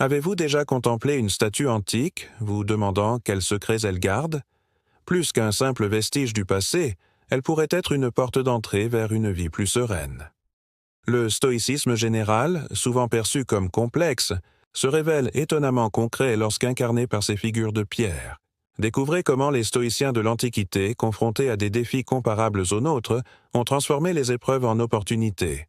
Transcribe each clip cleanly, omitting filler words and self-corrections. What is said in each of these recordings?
Avez-vous déjà contemplé une statue antique, vous demandant quels secrets elle garde? Plus qu'un simple vestige du passé, elle pourrait être une porte d'entrée vers une vie plus sereine. Le stoïcisme général, souvent perçu comme complexe, se révèle étonnamment concret lorsqu'incarné par ces figures de pierre. Découvrez comment les stoïciens de l'Antiquité, confrontés à des défis comparables aux nôtres, ont transformé les épreuves en opportunités.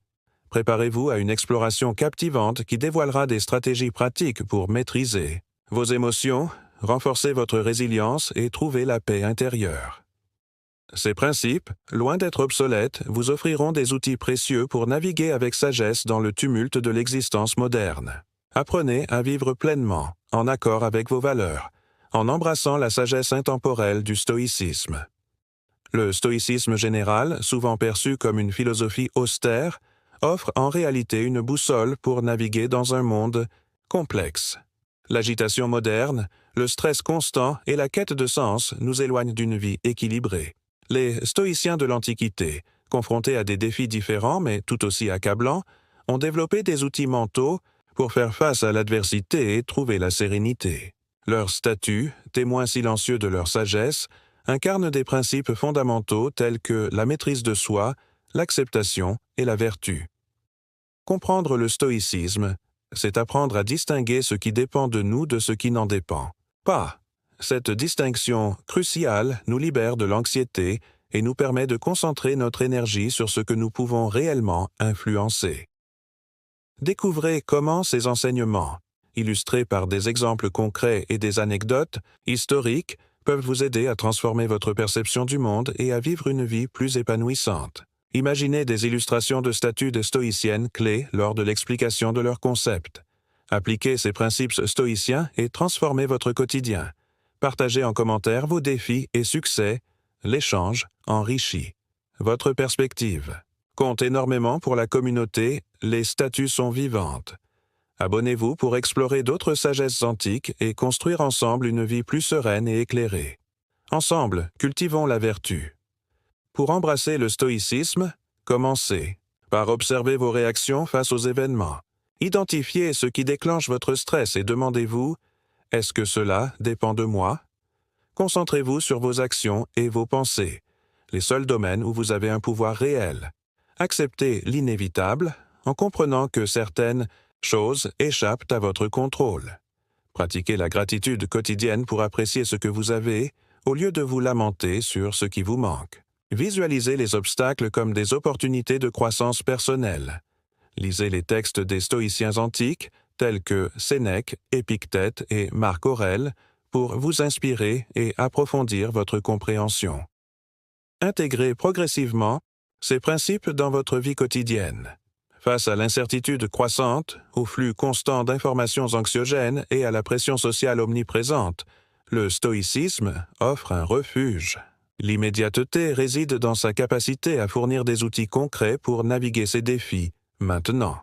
Préparez-vous à une exploration captivante qui dévoilera des stratégies pratiques pour maîtriser vos émotions, renforcer votre résilience et trouver la paix intérieure. Ces principes, loin d'être obsolètes, vous offriront des outils précieux pour naviguer avec sagesse dans le tumulte de l'existence moderne. Apprenez à vivre pleinement, en accord avec vos valeurs, en embrassant la sagesse intemporelle du stoïcisme. Le stoïcisme général, souvent perçu comme une philosophie austère, offre en réalité une boussole pour naviguer dans un monde complexe. L'agitation moderne, le stress constant et la quête de sens nous éloignent d'une vie équilibrée. Les stoïciens de l'Antiquité, confrontés à des défis différents mais tout aussi accablants, ont développé des outils mentaux pour faire face à l'adversité et trouver la sérénité. Leur statut, témoin silencieux de leur sagesse, incarne des principes fondamentaux tels que la maîtrise de soi, l'acceptation et la vertu. Comprendre le stoïcisme, c'est apprendre à distinguer ce qui dépend de nous de ce qui n'en dépend pas. Cette distinction cruciale nous libère de l'anxiété et nous permet de concentrer notre énergie sur ce que nous pouvons réellement influencer. Découvrez comment ces enseignements, illustrés par des exemples concrets et des anecdotes historiques, peuvent vous aider à transformer votre perception du monde et à vivre une vie plus épanouissante. Imaginez des illustrations de statues de stoïciennes clés lors de l'explication de leurs concepts. Appliquez ces principes stoïciens et transformez votre quotidien. Partagez en commentaire vos défis et succès. L'échange enrichit votre perspective. Compte énormément pour la communauté, les statues sont vivantes. Abonnez-vous pour explorer d'autres sagesses antiques et construire ensemble une vie plus sereine et éclairée. Ensemble, cultivons la vertu. Pour embrasser le stoïcisme, commencez par observer vos réactions face aux événements. Identifiez ce qui déclenche votre stress et demandez-vous « Est-ce que cela dépend de moi ?» Concentrez-vous sur vos actions et vos pensées, les seuls domaines où vous avez un pouvoir réel. Acceptez l'inévitable en comprenant que certaines choses échappent à votre contrôle. Pratiquez la gratitude quotidienne pour apprécier ce que vous avez, au lieu de vous lamenter sur ce qui vous manque. Visualisez les obstacles comme des opportunités de croissance personnelle. Lisez les textes des stoïciens antiques, tels que Sénèque, Épictète et Marc Aurèle, pour vous inspirer et approfondir votre compréhension. Intégrez progressivement ces principes dans votre vie quotidienne. Face à l'incertitude croissante, au flux constant d'informations anxiogènes et à la pression sociale omniprésente, le stoïcisme offre un refuge. L'immédiateté réside dans sa capacité à fournir des outils concrets pour naviguer ces défis, maintenant.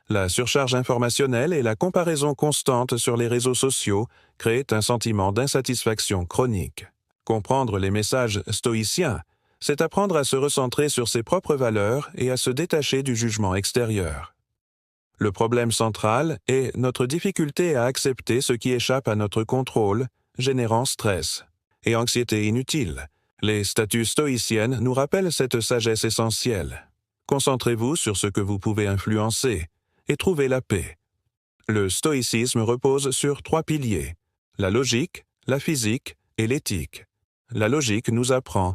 La surcharge informationnelle et la comparaison constante sur les réseaux sociaux créent un sentiment d'insatisfaction chronique. Comprendre les messages stoïciens, c'est apprendre à se recentrer sur ses propres valeurs et à se détacher du jugement extérieur. Le problème central est notre difficulté à accepter ce qui échappe à notre contrôle, générant stress et anxiété inutile. Les statues stoïciennes nous rappellent cette sagesse essentielle. Concentrez-vous sur ce que vous pouvez influencer et trouvez la paix. Le stoïcisme repose sur 3 piliers: la logique, la physique et l'éthique. La logique nous apprend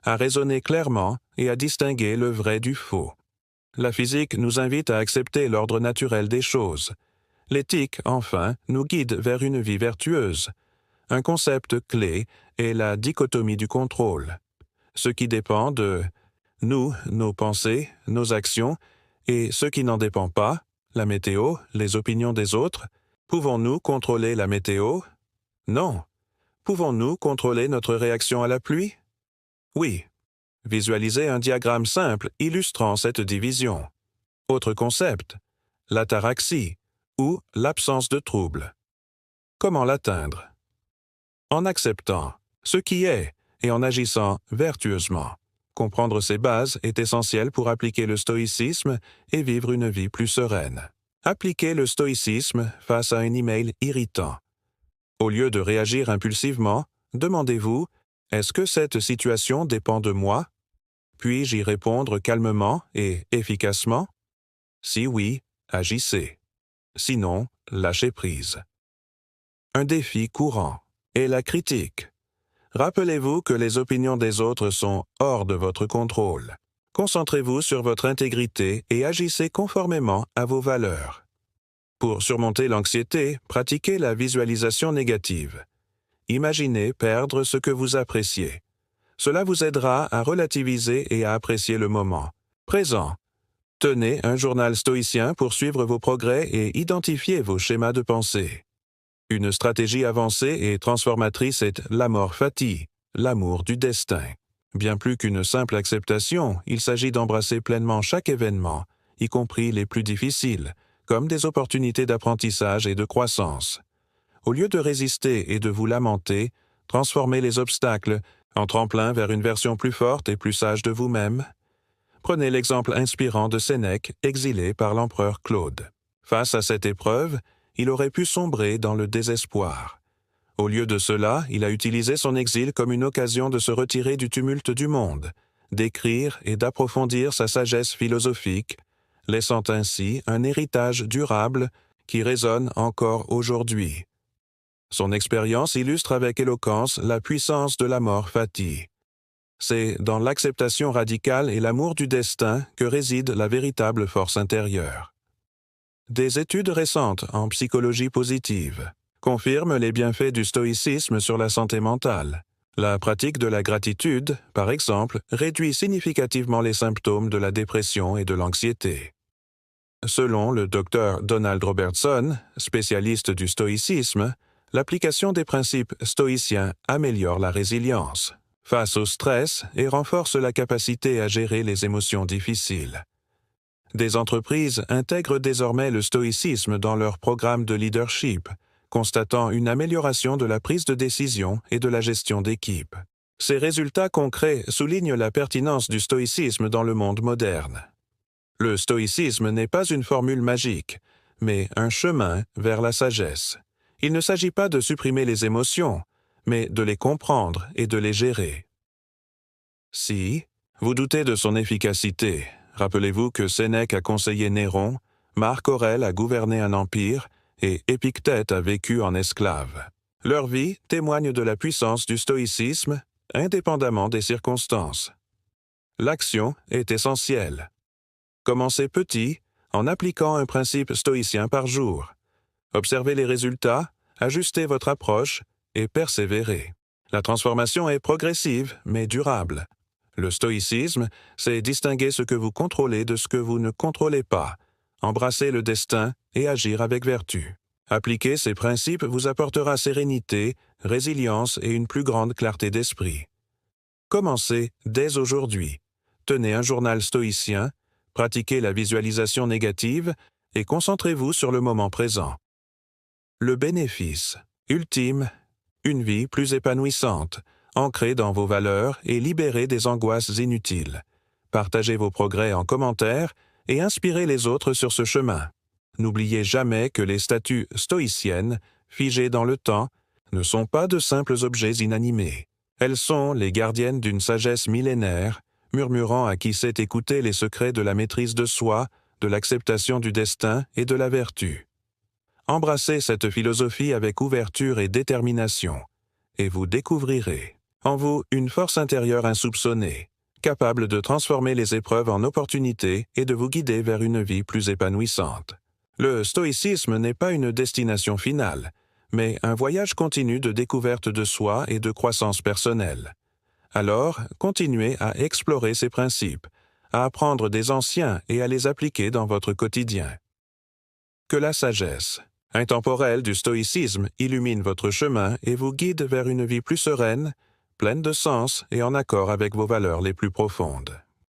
à raisonner clairement et à distinguer le vrai du faux. La physique nous invite à accepter l'ordre naturel des choses. L'éthique, enfin, nous guide vers une vie vertueuse. Un concept clé est la dichotomie du contrôle. Ce qui dépend de nous, nos pensées, nos actions, et ce qui n'en dépend pas, la météo, les opinions des autres. Pouvons-nous contrôler la météo? Non. Pouvons-nous contrôler notre réaction à la pluie? Oui. Visualisez un diagramme simple illustrant cette division. Autre concept, l'ataraxie, ou l'absence de trouble. Comment l'atteindre? En acceptant ce qui est et en agissant vertueusement. Comprendre ces bases est essentiel pour appliquer le stoïcisme et vivre une vie plus sereine. Appliquez le stoïcisme face à un email irritant. Au lieu de réagir impulsivement, demandez-vous « Est-ce que cette situation dépend de moi? Puis-je y répondre calmement et efficacement? Si oui, agissez. Sinon, lâchez prise. » Un défi courant est la critique. Rappelez-vous que les opinions des autres sont hors de votre contrôle. Concentrez-vous sur votre intégrité et agissez conformément à vos valeurs. Pour surmonter l'anxiété, pratiquez la visualisation négative. Imaginez perdre ce que vous appréciez. Cela vous aidera à relativiser et à apprécier le moment présent. Tenez un journal stoïcien pour suivre vos progrès et identifier vos schémas de pensée. Une stratégie avancée et transformatrice est l'amor fati, l'amour du destin. Bien plus qu'une simple acceptation, il s'agit d'embrasser pleinement chaque événement, y compris les plus difficiles, comme des opportunités d'apprentissage et de croissance. Au lieu de résister et de vous lamenter, transformez les obstacles en tremplin vers une version plus forte et plus sage de vous-même. Prenez l'exemple inspirant de Sénèque, exilé par l'empereur Claude. Face à cette épreuve, il aurait pu sombrer dans le désespoir. Au lieu de cela, il a utilisé son exil comme une occasion de se retirer du tumulte du monde, d'écrire et d'approfondir sa sagesse philosophique, laissant ainsi un héritage durable qui résonne encore aujourd'hui. Son expérience illustre avec éloquence la puissance de l'amor fati. C'est dans l'acceptation radicale et l'amour du destin que réside la véritable force intérieure. Des études récentes en psychologie positive confirment les bienfaits du stoïcisme sur la santé mentale. La pratique de la gratitude, par exemple, réduit significativement les symptômes de la dépression et de l'anxiété. Selon le Dr Donald Robertson, spécialiste du stoïcisme, l'application des principes stoïciens améliore la résilience face au stress et renforce la capacité à gérer les émotions difficiles. Des entreprises intègrent désormais le stoïcisme dans leur programme de leadership, constatant une amélioration de la prise de décision et de la gestion d'équipe. Ces résultats concrets soulignent la pertinence du stoïcisme dans le monde moderne. Le stoïcisme n'est pas une formule magique, mais un chemin vers la sagesse. Il ne s'agit pas de supprimer les émotions, mais de les comprendre et de les gérer. Si vous doutez de son efficacité, rappelez-vous que Sénèque a conseillé Néron, Marc Aurèle a gouverné un empire et Épictète a vécu en esclave. Leur vie témoigne de la puissance du stoïcisme, indépendamment des circonstances. L'action est essentielle. Commencez petit, en appliquant un principe stoïcien par jour. Observez les résultats, ajustez votre approche et persévérez. La transformation est progressive, mais durable. Le stoïcisme, c'est distinguer ce que vous contrôlez de ce que vous ne contrôlez pas, embrasser le destin et agir avec vertu. Appliquer ces principes vous apportera sérénité, résilience et une plus grande clarté d'esprit. Commencez dès aujourd'hui. Tenez un journal stoïcien, pratiquez la visualisation négative et concentrez-vous sur le moment présent. Le bénéfice ultime, une vie plus épanouissante, ancrée dans vos valeurs et libérée des angoisses inutiles. Partagez vos progrès en commentaire et inspirez les autres sur ce chemin. N'oubliez jamais que les statues stoïciennes, figées dans le temps, ne sont pas de simples objets inanimés. Elles sont les gardiennes d'une sagesse millénaire, murmurant à qui sait écouter les secrets de la maîtrise de soi, de l'acceptation du destin et de la vertu. Embrassez cette philosophie avec ouverture et détermination, et vous découvrirez en vous une force intérieure insoupçonnée, capable de transformer les épreuves en opportunités et de vous guider vers une vie plus épanouissante. Le stoïcisme n'est pas une destination finale, mais un voyage continu de découverte de soi et de croissance personnelle. Alors, continuez à explorer ces principes, à apprendre des anciens et à les appliquer dans votre quotidien. Que la sagesse intemporelle du stoïcisme illumine votre chemin et vous guide vers une vie plus sereine, pleine de sens et en accord avec vos valeurs les plus profondes.